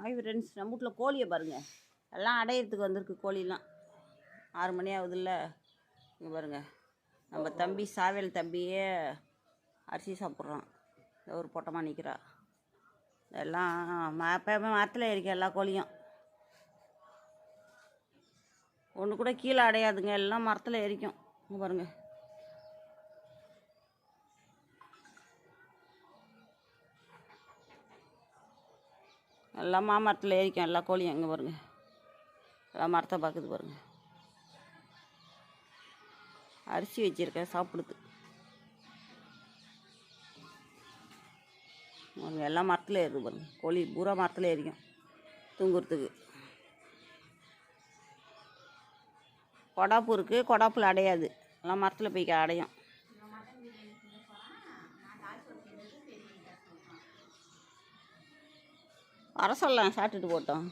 Hi friends, நம்ம வீட்டில் கோழியை பாருங்கள். எல்லாம் அடையிறதுக்கு வந்திருக்கு கோழிலாம். 6 மணி ஆகுதுல்ல. இங்கே பாருங்கள், நம்ம தம்பி சாவேல் தம்பியே அரிசி சாப்பிட்றான். ஒரு பொட்டமாக நிற்கிறா. எல்லாம் எப்போயுமே மரத்தில் ஏறிக்க எல்லா கோழியும். ஒன்று கூட கீழே அடையாதுங்க, எல்லாம் மரத்தில் ஏறிக்கும். இங்கே பாருங்கள், எல்லாம் மாமரத்தில் ஏறிக்கும் எல்லா கோழியும். இங்கே பாருங்கள், எல்லாம் மரத்தை பார்க்குது பாருங்கள். அரிசி வச்சுருக்கேன், சாப்பிடுது. எல்லாம் மரத்தில் ஏறுது பாருங்கள். கோழி பூரா மரத்தில் ஏறிக்கும் தூங்குறதுக்கு. கொடாப்பு இருக்குது, கொடாப்பில் அடையாது. எல்லாம் மரத்தில் போய் அடையும். வர சொல்லலாம், சாப்பிட்டுட்டு போட்டோம்.